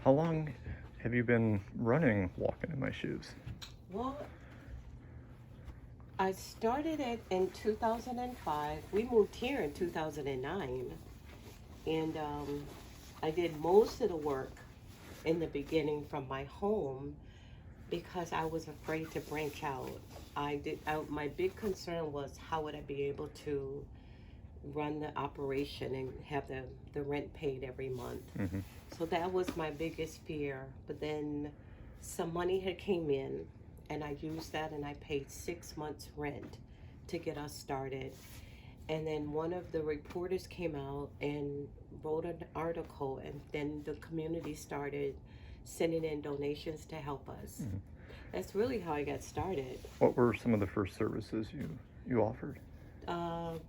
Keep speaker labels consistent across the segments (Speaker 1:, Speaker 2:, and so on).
Speaker 1: How long have you been running Walking in My Shoes?
Speaker 2: Well, I started it in 2005. We moved here in 2009. And I did most of the work in the beginning from my home because I was afraid to branch out. My big concern was how would I be able to run the operation and have the rent paid every month.
Speaker 1: Hmm.
Speaker 2: So that was my biggest fear. But then some money had came in and I used that and I paid 6 months rent to get us started. And then one of the reporters came out and wrote an article, and then the community started sending in donations to help us.
Speaker 1: Hmm.
Speaker 2: That's really how I got started.
Speaker 1: What were some of the first services you offered?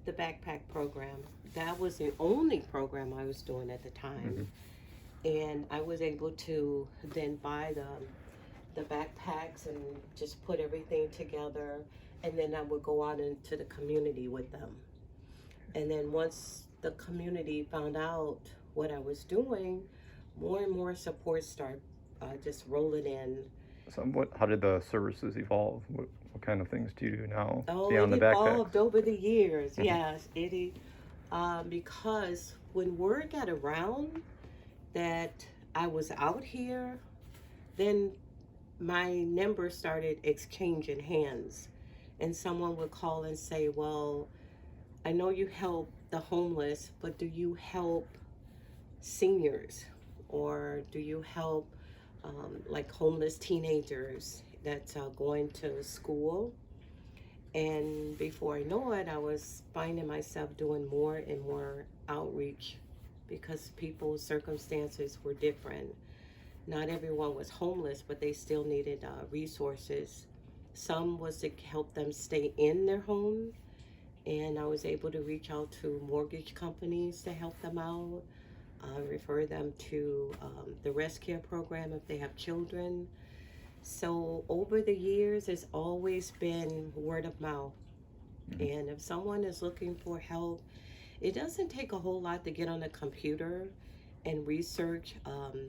Speaker 2: The backpack program. That was the only program I was doing at the time.
Speaker 1: Hmm.
Speaker 2: And I was able to then buy the backpacks and just put everything together. And then I would go out into the community with them. And then once the community found out what I was doing, more and more support started just rolling in.
Speaker 1: So how did the services evolve? What kind of things do you do now
Speaker 2: Oh, it
Speaker 1: beyond the backpacks?
Speaker 2: evolved over the years.
Speaker 1: Hmm.
Speaker 2: Yes, because when word got around that I was out here, then my numbers started exchanging hands. And someone would call and say, well, I know you help the homeless, but do you help seniors? Or do you help like homeless teenagers that's going to school? And before I know it, I was finding myself doing more and more outreach because people's circumstances were different. Not everyone was homeless, but they still needed resources. Some was to help them stay in their home, and I was able to reach out to mortgage companies to help them out, refer them to the Rest Care program if they have children. So over the years, it's always been word of mouth.
Speaker 1: Hmm.
Speaker 2: And if someone is looking for help, it doesn't take a whole lot to get on a computer and research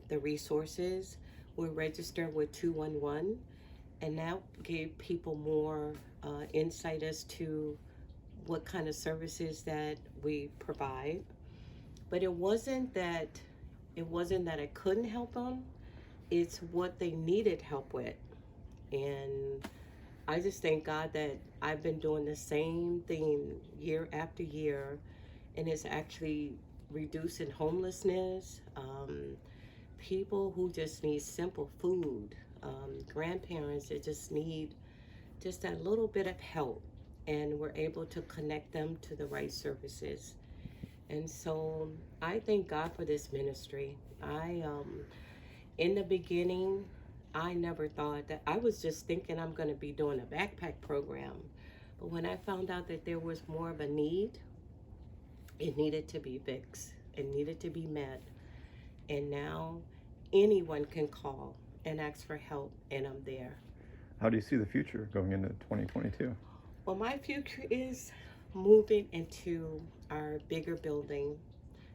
Speaker 2: the resources. We're registered with 211, and that gave people more insight as to what kind of services that we provide. But it wasn't that I couldn't help them. It's what they needed help with. And I just thank God that I've been doing the same thing year after year, and it's actually reducing homelessness. People who just need simple food, grandparents that just need just that little bit of help, and we're able to connect them to the right services. And so I thank God for this ministry. In the beginning, I never thought that I was just thinking I'm going to be doing a backpack program. But when I found out that there was more of a need, it needed to be fixed, it needed to be met. And now anyone can call and ask for help, and I'm there.
Speaker 1: How do you see the future going into 2022?
Speaker 2: Well, my future is moving into our bigger building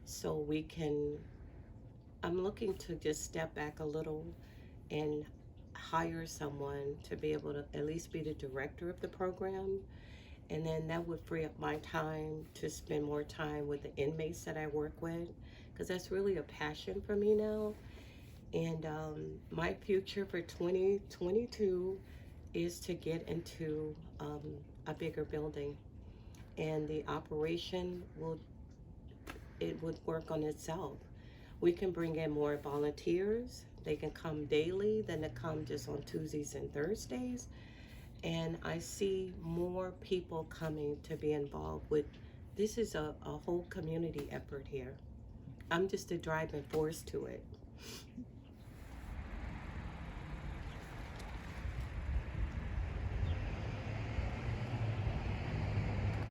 Speaker 2: so we can. I'm looking to just step back a little and hire someone to be able to at least be the director of the program. And then that would free up my time to spend more time with the inmates that I work with, because that's really a passion for me now. And my future for 2022 is to get into a bigger building, and the operation would work on itself. We can bring in more volunteers. They can come daily than to come just on Tuesdays and Thursdays. And I see more people coming to be involved with. This is a whole community effort here. I'm just a driving force to it.